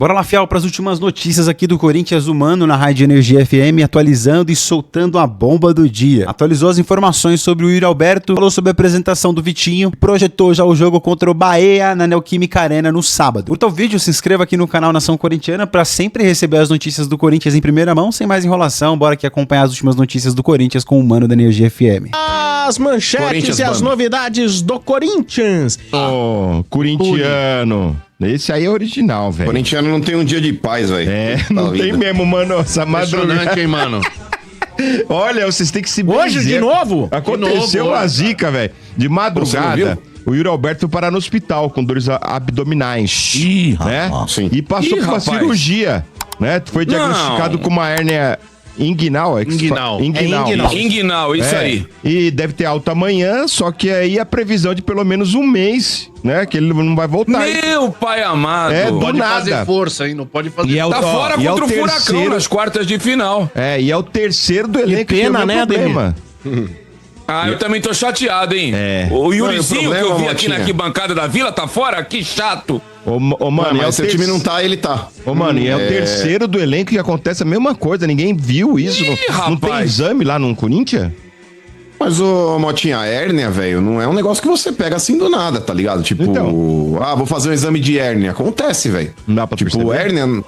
Bora lá, fiel, para as últimas notícias aqui do Corinthians Humano na Rádio Energia FM, atualizando e soltando a bomba do dia. Atualizou as informações sobre o Yuri Alberto, falou sobre a apresentação do Vitinho, projetou já o jogo contra o Bahia na Neoquímica Arena no sábado. Curta o vídeo, se inscreva aqui no canal Nação Corintiana para sempre receber as notícias do Corinthians em primeira mão, sem mais enrolação. Bora aqui acompanhar as últimas notícias do Corinthians com o Humano da Energia FM. As manchetes e as novidades do Corinthians. Corintiano. Esse aí é original, velho. Corintiano não tem um dia de paz, velho. Não tem mesmo, mano. Essa madrugada, hein, mano? Olha, vocês têm que se benzer. Hoje, de novo? Aconteceu uma zica, velho. De madrugada, o Yuri Alberto foi parar no hospital com dores abdominais. Ih, né? rapaz. E passou por uma cirurgia, né? Foi diagnosticado com uma hérnia inguinal. Inguinal, isso aí. E deve ter alta amanhã, só que aí a previsão de pelo menos um mês, né? Que ele não vai voltar. Meu pai amado. É, do pode nada. fazer força, hein? Não pode fazer. Tá fora contra o Furacão nas quartas de final. E é o terceiro do elenco. Que pena, né, problema. Eu também tô chateado, hein? O Yurizinho que eu vi aqui na arquibancada da Vila tá fora? Que chato. Mano, mas se o time não tá, ele tá. Mano, e é o terceiro do elenco que acontece a mesma coisa. Ninguém viu isso. Não tem exame lá no Corinthians? Mas, Motinha, a hérnia, velho, não é um negócio que você pega assim do nada, tá ligado? Tipo, vou fazer um exame de hérnia. Acontece, velho. Não dá pra perceber. Hérnia...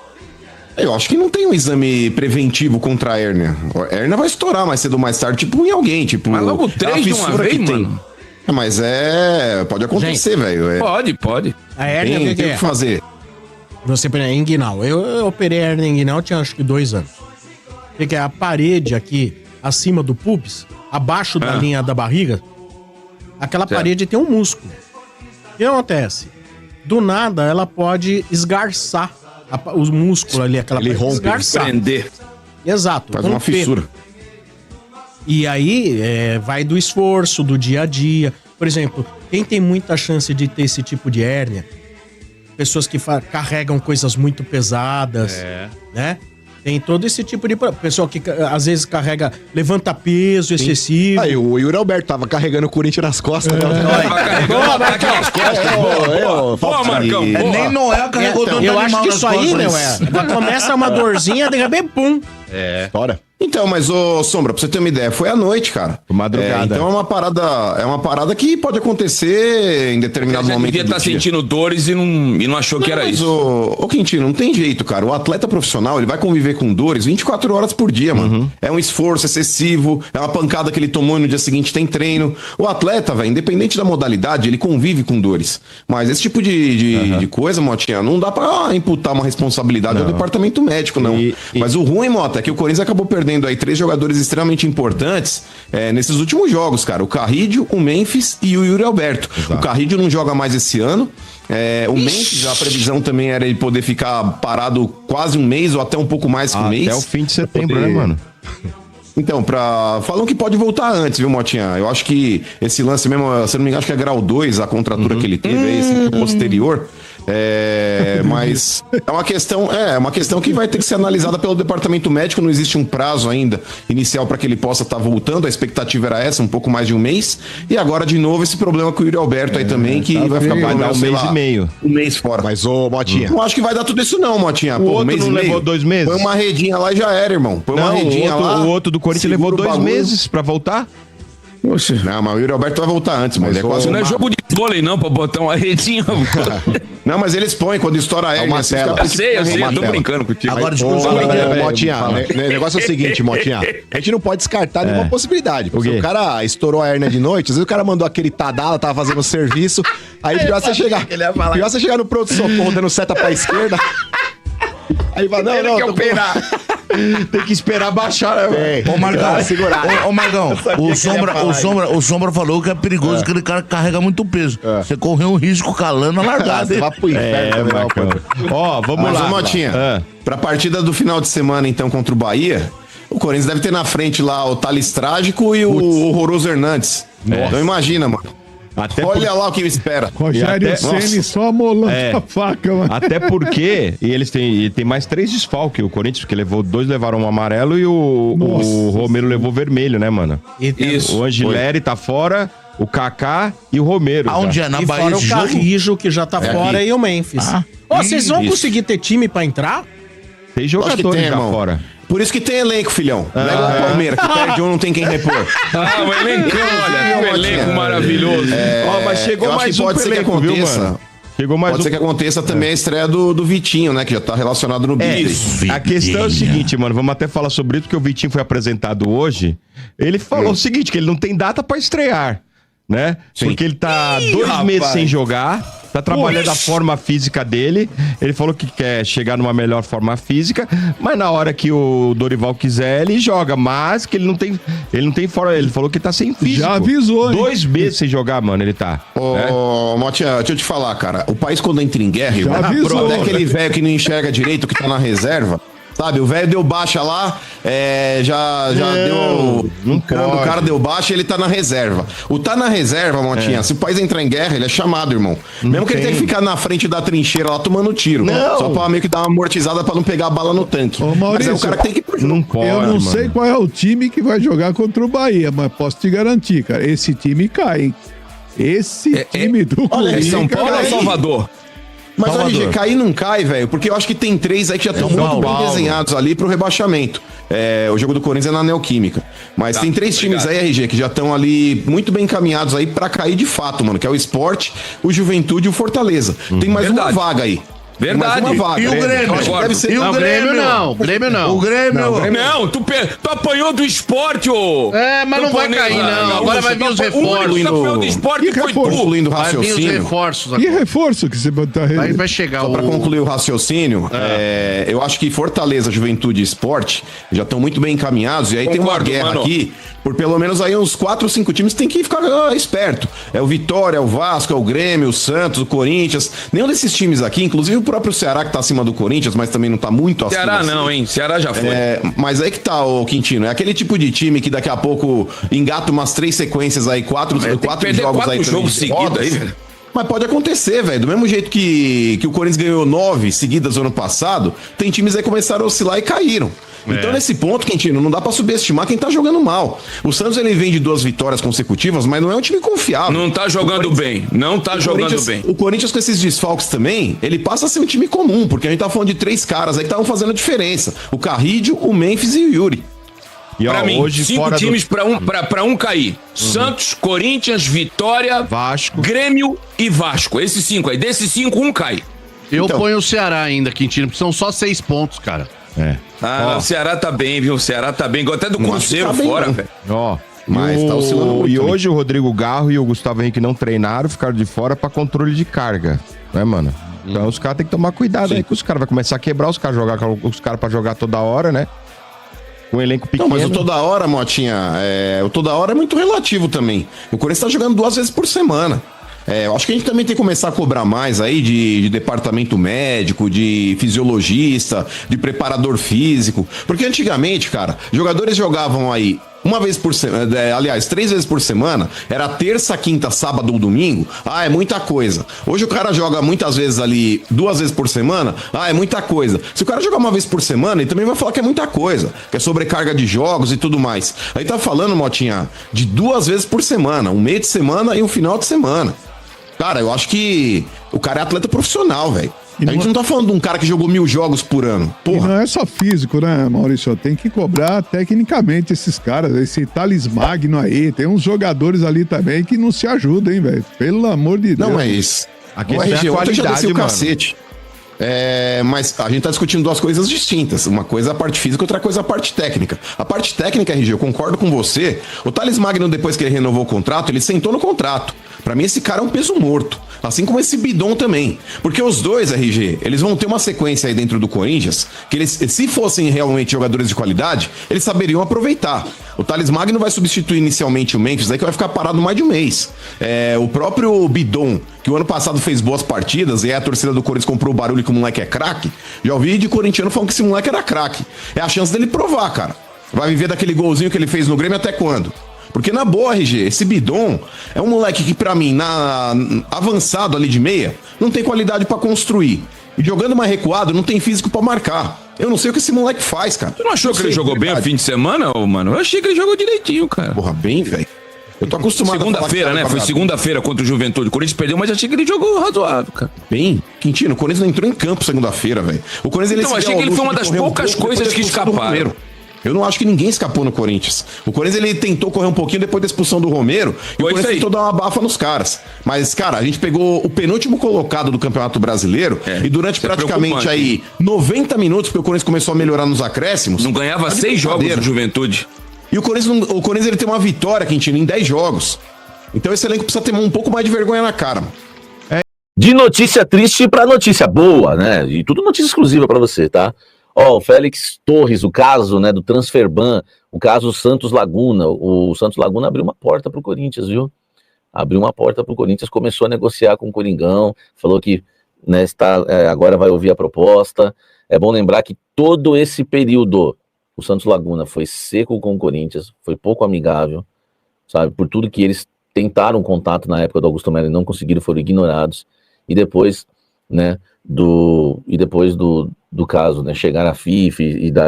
Eu acho que não tem um exame preventivo contra a hérnia. A hérnia vai estourar mais cedo ou mais tarde, tipo, em alguém. Tipo, mas logo 3 de uma vez, mano. Mas pode acontecer, velho. Pode. A hérnia tem que fazer. Você é inguinal. Eu operei a hérnia inguinal, tinha acho que 2 anos. Que é a parede aqui, acima do pubis, abaixo da linha da barriga, aquela parede tem um músculo. O que acontece? Do nada, ela pode esgarçar os músculos ali, aquela ele rompe, prender. Exato. Faz uma fissura. E aí, vai do esforço, do dia a dia. Por exemplo, quem tem muita chance de ter esse tipo de hérnia, pessoas que carregam coisas muito pesadas, né? Tem todo esse tipo de... Pessoal que às vezes levanta peso excessivo. Aí o Yuri Alberto tava carregando o Corinthians nas costas. Marcão. Nem Noel carregou todo Eu acho que isso aí, né, começa uma dorzinha, de repente, pum. Estoura. Então, mas, Sombra, pra você ter uma ideia, foi à noite, cara. Foi madrugada. Então é uma parada que pode acontecer em determinado momento. Devia estar sentindo dores e não achou que era isso. Ô, Quintino, não tem jeito, cara. O atleta profissional, ele vai conviver com dores 24 horas por dia, mano. É um esforço excessivo, é uma pancada que ele tomou e no dia seguinte tem treino. O atleta, velho, independente da modalidade, ele convive com dores. Mas esse tipo de coisa, Motinha, não dá pra imputar uma responsabilidade ao departamento médico, não. Mas o ruim, Mota, é que o Corinthians acabou perdendo aí 3 jogadores extremamente importantes nesses últimos jogos, cara. O Carrídio, o Memphis e o Yuri Alberto. Exato. O Carrídio não joga mais esse ano. O Memphis, a previsão também era ele poder ficar parado quase um mês ou até um pouco mais que um mês. Até o fim de setembro, né, mano? Então, falam que pode voltar antes, viu, Motinha? Eu acho que esse lance mesmo, se não me engano, acho que é grau 2, a contratura que ele teve, esse posterior. Mas é uma questão que vai ter que ser analisada pelo departamento médico. Não existe um prazo ainda inicial para que ele possa estar voltando. A expectativa era essa, um pouco mais de um mês. E agora, de novo, esse problema com o Yuri Alberto aí também, que vai ficar um mês e meio. Um mês fora. Mas, Motinha. Não acho que vai dar tudo isso, não, Motinha. O outro não levou 2 meses? Põe uma redinha lá e já era, irmão. Põe uma redinha lá. O outro do Corinthians levou 2 meses pra voltar? Poxa. Não, mas o Yuri Alberto vai voltar antes, mas quase não é jogo de vôlei, não, pra botar uma redinha. Não, mas eles põem quando estoura a hérnia. Eu sei, eu tô brincando contigo. Agora, Motinha, o negócio é o seguinte, Motinha. A gente não pode descartar nenhuma possibilidade. Porque se o cara estourou a hérnia de noite, às vezes o cara mandou aquele Tadala, tava fazendo o serviço, aí pior você chegar no pronto-socorro dando seta pra esquerda. Aí vai, não, tem que esperar baixar, né, velho? Ô, Marcão, segurar. Ô, Marcão, o Sombra falou que é perigoso, aquele cara carrega muito peso. Você correu um risco calando a largada. Você vai pro inferno, Marcão. Ó, vamos lá. Mas, Motinha, pra partida do final de semana, então, contra o Bahia, o Corinthians deve ter na frente lá o Thales Trágico e o Horroroso Hernandes. Então imagina, mano. Olha lá o que me espera. Rogério Ceni só amolando a faca, mano. Até porque eles têm mais 3 desfalques. O Corinthians, porque 2 levaram um amarelo e o Romero levou vermelho, né, mano? Isso. O Angileri tá fora, o Kaká e o Romero. Aonde é? Na E Bahia fora esse o jogo? Carrijo, que já tá fora, aqui. e o Memphis. Vocês vão conseguir ter time pra entrar? Tem Lógico que jogadores tem, lá irmão. fora. Por isso que tem elenco, filhão. Não é igual o Palmeiras, que perde um, não tem quem repor. Ah, o elencão, olha, que elenco maravilhoso. Ó, mas chegou eu acho mais que um pode ser que elenco, viu, aconteça. mano? Chegou mais Pode um. ser que aconteça também a estreia do Vitinho, né? Que já tá relacionado no Big. A questão é o seguinte, mano, vamos até falar sobre isso, porque o Vitinho foi apresentado hoje. Ele falou o seguinte, que ele não tem data pra estrear, né? Sim. Porque ele tá 2 meses sem jogar, tá trabalhando a forma física dele. Ele falou que quer chegar numa melhor forma física, mas na hora que o Dorival quiser, ele joga, mas que ele não tem forma, ele falou que tá sem físico. Já avisou, hein? 2 meses sem jogar, mano, ele tá. Ô, Motinha, deixa eu te falar, cara. O país, quando entra em guerra, irmão, avisou. até aquele velho que não enxerga direito, que tá na reserva, sabe? O velho deu baixa lá, já deu. não Quando pode. o cara deu baixa, ele tá na reserva. O tá na reserva, Motinha, se o país entrar em guerra, ele é chamado, irmão. Mesmo que ele tenha que ficar na frente da trincheira lá tomando tiro. Não. Só pra meio que dar uma amortizada pra não pegar a bala no tanque. Ô, Mas Maurício, é o cara que tem que ir pro jogo. Não pode, Eu não mano. sei qual é o time que vai jogar contra o Bahia, mas posso te garantir, cara. Esse time cai, hein? Esse time do olha, É Corinthians São Paulo ou aí. Salvador? Mas o Salvador. RG, cair não cai, velho, porque eu acho que tem 3 aí que já estão São muito bem Paulo. desenhados ali pro rebaixamento. O jogo do Corinthians é na Neoquímica. Mas tem 3 times aí, RG, que já estão ali muito bem encaminhados aí pra cair de fato, mano, que é o Sport, o Juventude e o Fortaleza. Tem mais Verdade. uma vaga aí. Tem mais Verdade. uma vaga. E o Grêmio? Eu acho que deve ser... E o Grêmio não. Grêmio não. O Grêmio... Não, tu apanhou do esporte, ô. É, mas não vai cair, não. Agora vai vir os reforços. O único que apanhou do esporte Que foi reforço? tu. Concluindo o Vai vir os raciocínio. reforços Que agora. reforço que você tá Vai chegar Só o... pra concluir o raciocínio, eu acho que Fortaleza, Juventude e Sport já estão muito bem encaminhados. E aí tem uma Concordo, guerra mano. aqui, por pelo menos aí uns 4 ou 5 times tem que ficar esperto. É o Vitória, é o Vasco, é o Grêmio, o Santos, o Corinthians. Nenhum desses times aqui, inclusive o próprio Ceará que tá acima do Corinthians, mas também não tá muito acima. Ceará assim. não, hein? Ceará já foi. Mas aí que tá, ô Quintino. É aquele tipo de time que daqui a pouco engata umas 3 sequências aí, 4 Tem que perder jogos 4 aí também jogos de seguidos derrotas. aí, velho. Mas pode acontecer, velho. Do mesmo jeito que o Corinthians ganhou 9 seguidas ano passado, tem times aí que começaram a oscilar e caíram. Então, nesse ponto, Quintino, não dá pra subestimar quem tá jogando mal. O Santos, ele vem de 2 vitórias consecutivas, mas não é um time confiável. Não tá jogando bem. Não tá jogando bem. O Corinthians, com esses desfalques também, ele passa a ser um time comum, porque a gente tá falando de 3 caras aí que estavam fazendo a diferença. O Carrídio, o Memphis e o Yuri. E, ó, Pra mim, hoje 5 fora times pra um cair. Santos, Corinthians, Vitória, Vasco. Grêmio e Vasco. Esses 5 aí. Desses 5, um cai. Eu Então. ponho o Ceará ainda, Quintino, porque são só 6 pontos, cara. Ah, o Ceará tá bem, viu? O Ceará tá bem. Igual até do Não acho que Cruzeiro tá bem, fora, não. velho. Ó. Mas tá oscilando muito E também. hoje o Rodrigo Garro e o Gustavo Henrique não treinaram, ficaram de fora pra controle de carga, né, mano? Então os caras têm que tomar cuidado aí, que os caras vão começar a quebrar os caras pra jogar toda hora, né? Com um elenco pequeno. Não, mas o toda hora, Motinha, o toda hora é muito relativo também. O Corinthians tá jogando 2 vezes por semana. Eu acho que a gente também tem que começar a cobrar mais aí de departamento médico, de fisiologista, de preparador físico. Porque antigamente, cara, jogadores jogavam aí uma vez por semana, aliás, 3 vezes por semana, era terça, quinta, sábado ou domingo. É muita coisa. Hoje o cara joga muitas vezes ali 2 vezes por semana. É muita coisa. Se o cara jogar uma vez por semana, ele também vai falar que é muita coisa, que é sobrecarga de jogos e tudo mais. Aí tá falando, Motinha, de 2 vezes por semana, um meio de semana e um final de semana. Cara, eu acho que o cara é atleta profissional, velho. A gente não tá falando de um cara que jogou 1000 jogos por ano. E Porra. não é só físico, né, Maurício? Tem que cobrar tecnicamente esses caras, esse Thales Magno aí. Tem uns jogadores ali também que não se ajudam, hein, velho? Pelo amor de Deus. Não, mas A questão é a qualidade, o mano. cacete. Mas a gente tá discutindo 2 coisas distintas. Uma coisa é a parte física, outra coisa é a parte técnica. A parte técnica, RG, eu concordo com você. O Thales Magno, depois que ele renovou o contrato, ele sentou no contrato. Pra mim, esse cara é um peso morto. Assim como esse Bidon também. Porque os dois, RG, eles vão ter uma sequência aí dentro do Corinthians, que eles, se fossem realmente jogadores de qualidade, eles saberiam aproveitar. O Thales Magno vai substituir inicialmente o Memphis, aí que vai ficar parado mais de um mês. O próprio Bidon, que o ano passado fez boas partidas, e aí a torcida do Corinthians comprou o barulho que o moleque é craque, já ouvi de corintiano falando que esse moleque era craque. É a chance dele provar, cara. Vai viver daquele golzinho que ele fez no Grêmio até quando? Porque na boa, RG, esse Bidon é um moleque que pra mim, avançado ali de meia, não tem qualidade pra construir. E jogando mais recuado, não tem físico pra marcar. Eu não sei o que esse moleque faz, cara. Tu não achou que ele jogou bem o fim de semana, ô, mano? Eu achei que ele jogou direitinho, cara. Porra, bem, velho. Eu tô acostumado Segunda-feira, né? Foi segunda-feira contra o Juventude. O Corinthians perdeu, mas achei que ele jogou razoável, cara. Bem, Quintino, o Corinthians não entrou em campo segunda-feira, velho. O Corinthians, então, achei que ele foi uma das poucas coisas que escaparam. Eu não acho que ninguém escapou no Corinthians. O Corinthians, ele tentou correr um pouquinho depois da expulsão do Romero. E o Corinthians tentou dar uma bafa nos caras. Mas, cara, a gente pegou o penúltimo colocado do Campeonato Brasileiro. E durante praticamente aí 90 minutos, porque o Corinthians começou a melhorar nos acréscimos. Não ganhava 6 jogos de Juventude. E o Corinthians ele tem uma vitória, Quintino, em 10 jogos. Então esse elenco precisa ter um pouco mais de vergonha na cara, mano. De notícia triste pra notícia boa, né? E tudo notícia exclusiva pra você, tá? Ó, o Félix Torres, o caso, né, do Transferban, o caso Santos Laguna. O Santos Laguna abriu uma porta pro Corinthians, viu? Abriu uma porta pro Corinthians, começou a negociar com o Coringão, falou que, né, agora vai ouvir a proposta. É bom lembrar que todo esse período o Santos Laguna foi seco com o Corinthians, foi pouco amigável, sabe? Por tudo que eles tentaram contato na época do Augusto Melo e não conseguiram, foram ignorados. E depois, né, do caso, né, chegar a FIFA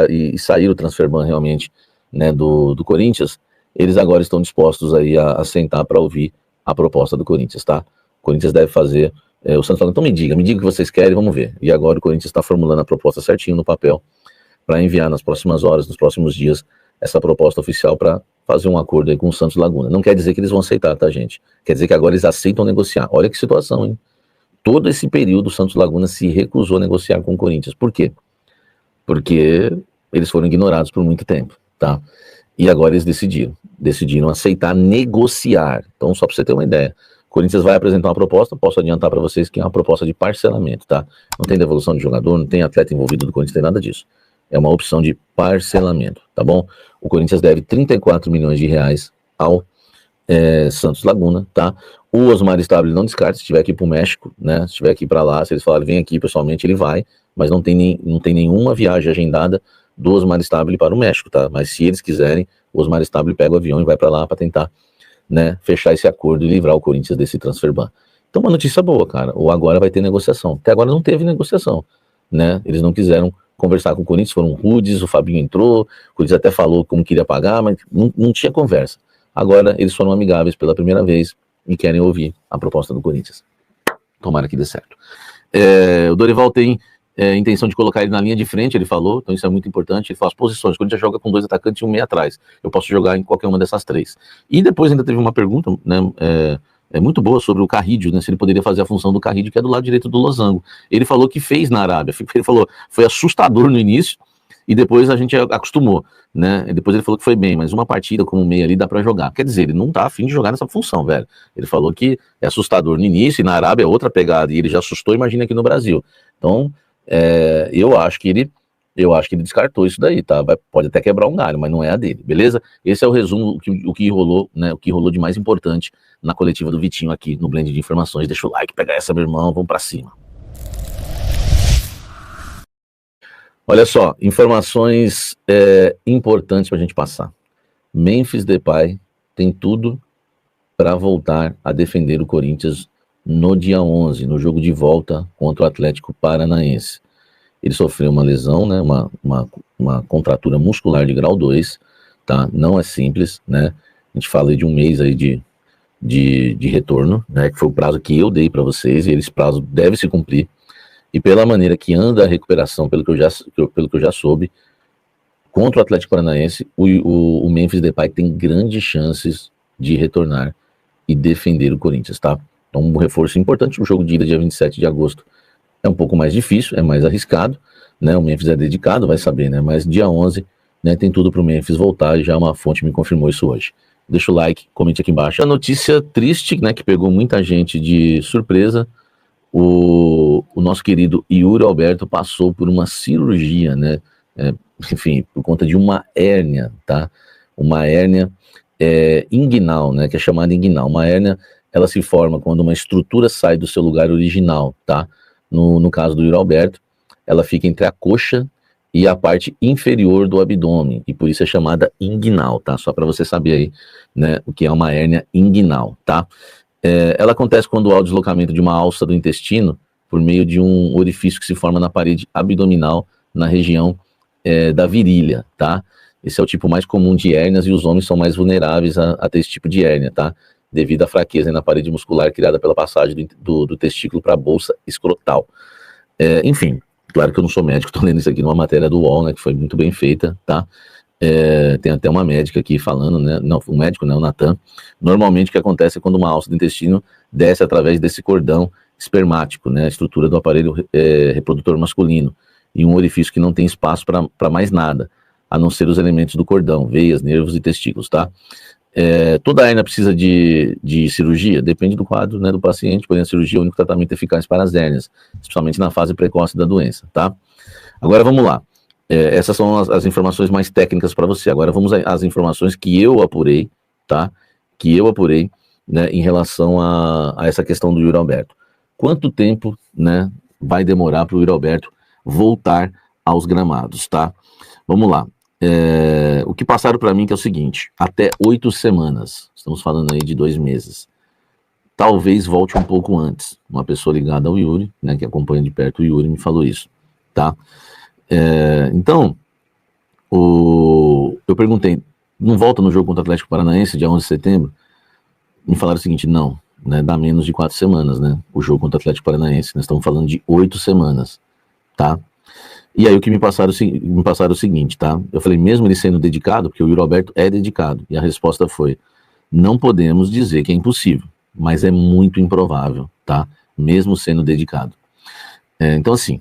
e sair o Transferban realmente, né, do Corinthians, eles agora estão dispostos aí a sentar para ouvir a proposta do Corinthians, tá? O Corinthians deve fazer, o Santos falando, então me diga o que vocês querem, vamos ver. E agora o Corinthians está formulando a proposta certinho no papel para enviar nas próximas horas, nos próximos dias, essa proposta oficial para fazer um acordo aí com o Santos Laguna. Não quer dizer que eles vão aceitar, tá, gente? Quer dizer que agora eles aceitam negociar. Olha que situação, hein? Todo esse período o Santos Laguna se recusou a negociar com o Corinthians. Por quê? Porque eles foram ignorados por muito tempo, tá? E agora eles decidiram aceitar negociar. Então, só para você ter uma ideia, o Corinthians vai apresentar uma proposta, posso adiantar para vocês que é uma proposta de parcelamento, tá? Não tem devolução de jogador, não tem atleta envolvido do Corinthians, não tem nada disso. É uma opção de parcelamento, tá bom? O Corinthians deve 34 milhões de reais ao Santos Laguna, tá? O Osmar Stabile não descarta, se estiver aqui pro México, né? Se estiver aqui para lá, se eles falarem, vem aqui pessoalmente, ele vai, mas não tem nenhuma viagem agendada do Osmar Stabile para o México, tá? Mas se eles quiserem, o Osmar Stabile pega o avião e vai para lá para tentar, né, fechar esse acordo e livrar o Corinthians desse transferban. Então, uma notícia boa, cara. Ou agora vai ter negociação. Até agora não teve negociação, né? Eles não quiseram conversar com o Corinthians, foram rudes, o Fabinho entrou, o Corinthians até falou como queria pagar, mas não tinha conversa. Agora eles foram amigáveis pela primeira vez e querem ouvir a proposta do Corinthians. Tomara que dê certo. O Dorival tem intenção de colocar ele na linha de frente, ele falou, então isso é muito importante. Ele fala as posições, o Corinthians joga com 2 atacantes e um meia atrás. Eu posso jogar em qualquer uma dessas 3. E depois ainda teve uma pergunta, né, muito boa sobre o Carrídio, né, se ele poderia fazer a função do Carrídio, que é do lado direito do losango. Ele falou que fez na Arábia, ele falou, foi assustador no início, e depois a gente acostumou, né, e depois ele falou que foi bem, mas uma partida como meia ali dá pra jogar. Quer dizer, ele não tá afim de jogar nessa função, velho. Ele falou que é assustador no início, e na Arábia é outra pegada, e ele já assustou, imagina aqui no Brasil. Então, eu acho que ele descartou isso daí, tá? Pode até quebrar um galho, mas não é a dele, beleza? Esse é o resumo, o que rolou, né? O que rolou de mais importante na coletiva do Vitinho aqui no Blend de Informações. Deixa o like, pega essa, meu irmão, vamos pra cima. Olha só, informações importantes pra gente passar. Memphis Depay tem tudo para voltar a defender o Corinthians no dia 11, no jogo de volta contra o Atlético Paranaense. Ele sofreu uma lesão, né, uma contratura muscular de grau 2, tá? Não é simples, né? A gente fala de um mês aí de retorno, né? Que foi o prazo que eu dei para vocês, e esse prazo deve se cumprir. E pela maneira que anda a recuperação, pelo que eu já soube, contra o Atlético Paranaense, o Memphis Depay tem grandes chances de retornar e defender o Corinthians, tá? Então, um reforço importante. O jogo de ida, dia 27 de agosto, é um pouco mais difícil, é mais arriscado, né? O Memphis é dedicado, vai saber, né? Mas dia 11, né, tem tudo para o Memphis voltar, e já uma fonte me confirmou isso hoje. Deixa o like, comente aqui embaixo. A notícia triste, né, que pegou muita gente de surpresa, o nosso querido Yuri Alberto passou por uma cirurgia, né? Enfim, por conta de uma hérnia, tá? Uma hérnia inguinal, né? Que é chamada inguinal. Uma hérnia, ela se forma quando uma estrutura sai do seu lugar original, tá? No caso do Yuri Alberto, ela fica entre a coxa e a parte inferior do abdômen, e por isso é chamada inguinal, tá? Só para você saber aí, né, o que é uma hérnia inguinal, tá? Ela acontece quando há o deslocamento de uma alça do intestino por meio de um orifício que se forma na parede abdominal, na região da virilha, tá? Esse é o tipo mais comum de hérnias e os homens são mais vulneráveis a ter esse tipo de hérnia, tá? Devido à fraqueza na parede muscular criada pela passagem do testículo para a bolsa escrotal. Enfim, claro que eu não sou médico, tô lendo isso aqui numa matéria do UOL, né, que foi muito bem feita, tá? Tem até uma médica aqui falando, né? Não, o médico, né, o Natan. Normalmente o que acontece é quando uma alça do intestino desce através desse cordão espermático, né? A estrutura do aparelho reprodutor masculino, e um orifício que não tem espaço para mais nada, a não ser os elementos do cordão, veias, nervos e testículos, tá? Toda hérnia precisa de cirurgia? Depende do quadro, né, do paciente, porém a cirurgia é o único tratamento eficaz para as hérnias, especialmente na fase precoce da doença, tá? Agora vamos lá. Essas são as informações mais técnicas para você. Agora vamos às informações que eu apurei, tá? Que eu apurei, né, em relação a essa questão do Yuri Alberto. Quanto tempo, né, vai demorar para o Yuri Alberto voltar aos gramados, tá? Vamos lá. O que passaram para mim que é o seguinte: até 8 semanas, estamos falando aí de 2 meses. Talvez volte um pouco antes. Uma pessoa ligada ao Yuri, né, que acompanha de perto o Yuri, me falou isso, tá? Então, eu perguntei, não volta no jogo contra o Atlético Paranaense, dia 11 de setembro? Me falaram o seguinte, não, né, dá menos de 4 semanas, né, o jogo contra o Atlético Paranaense, nós estamos falando de 8 semanas, tá? E aí o que me passaram o seguinte, tá? Eu falei, mesmo ele sendo dedicado, porque o Yuri Alberto é dedicado, e a resposta foi, não podemos dizer que é impossível, mas é muito improvável, tá? Mesmo sendo dedicado. Então, assim,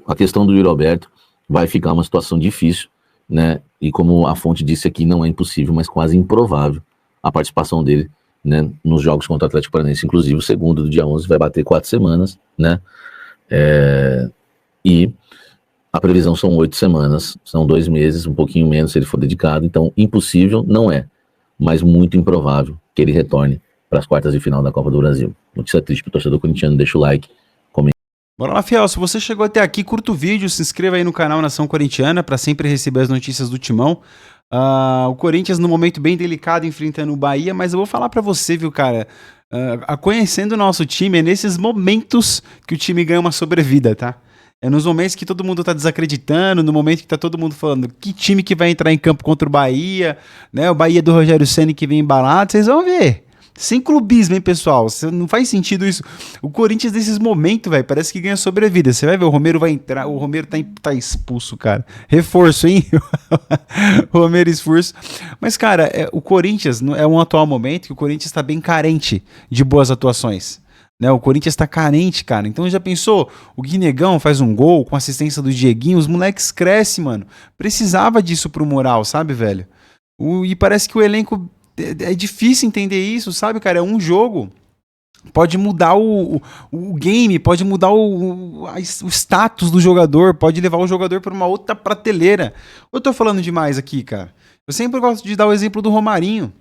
a questão do Yuri Alberto vai ficar uma situação difícil, né? E como a fonte disse aqui, não é impossível, mas quase improvável a participação dele, né, nos jogos contra o Atlético Paranaense. Inclusive, o segundo do dia 11 vai bater 4 semanas, né? E a previsão são 8 semanas, são 2 meses, um pouquinho menos se ele for dedicado. Então, impossível não é, mas muito improvável que ele retorne para as quartas de final da Copa do Brasil. Notícia triste para o torcedor corintiano, deixa o like, comenta. Bora lá, fiel, se você chegou até aqui, curta o vídeo, se inscreva aí no canal Nação Corintiana para sempre receber as notícias do Timão. O Corinthians num momento bem delicado enfrentando o Bahia, mas eu vou falar para você, viu, cara, conhecendo o nosso time, é nesses momentos que o time ganha uma sobrevida, tá? É nos momentos que todo mundo tá desacreditando, no momento que tá todo mundo falando que time que vai entrar em campo contra o Bahia, né? O Bahia do Rogério Ceni que vem embalado, vocês vão ver. Sem clubismo, hein, pessoal? Não faz sentido isso. O Corinthians, nesses momentos, velho, parece que ganha sobrevida. Você vai ver, o Romero vai entrar, o Romero tá expulso, cara. Reforço, hein? O Romero expulso. Mas, cara, o Corinthians é um atual momento que o Corinthians tá bem carente de boas atuações. Né, o Corinthians tá carente, cara. Então já pensou? O Guinegão faz um gol com assistência do Dieguinho, os moleques crescem, mano. Precisava disso pro moral, sabe, velho? E parece que o elenco... É difícil entender isso, sabe, cara? É um jogo. Pode mudar o game, pode mudar o status do jogador, pode levar o jogador para uma outra prateleira. Eu tô falando demais aqui, cara. Eu sempre gosto de dar o exemplo do Romarinho.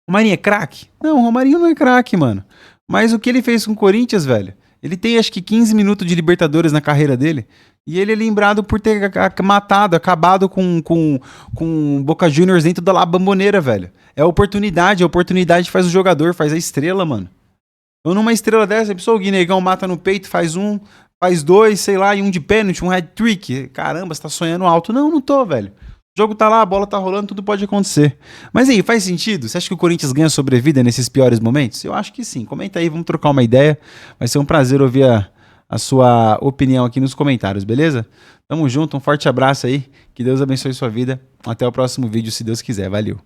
Romarinho é craque? Não, o Romarinho não é craque, mano. Mas o que ele fez com o Corinthians, velho? Ele tem acho que 15 minutos de Libertadores na carreira dele. E ele é lembrado por ter acabado com Boca Juniors dentro da La Bombonera, velho. A oportunidade faz o jogador, faz a estrela, mano. Então numa estrela dessa, a pessoa, o Guinegão mata no peito, faz 1, faz 2, sei lá, e um de pênalti, um hat-trick. Caramba, você tá sonhando alto. Não tô, velho. O jogo tá lá, a bola tá rolando, tudo pode acontecer. Mas aí, faz sentido? Você acha que o Corinthians ganha sobrevida nesses piores momentos? Eu acho que sim. Comenta aí, vamos trocar uma ideia. Vai ser um prazer ouvir a sua opinião aqui nos comentários, beleza? Tamo junto, um forte abraço aí. Que Deus abençoe sua vida. Até o próximo vídeo, se Deus quiser. Valeu.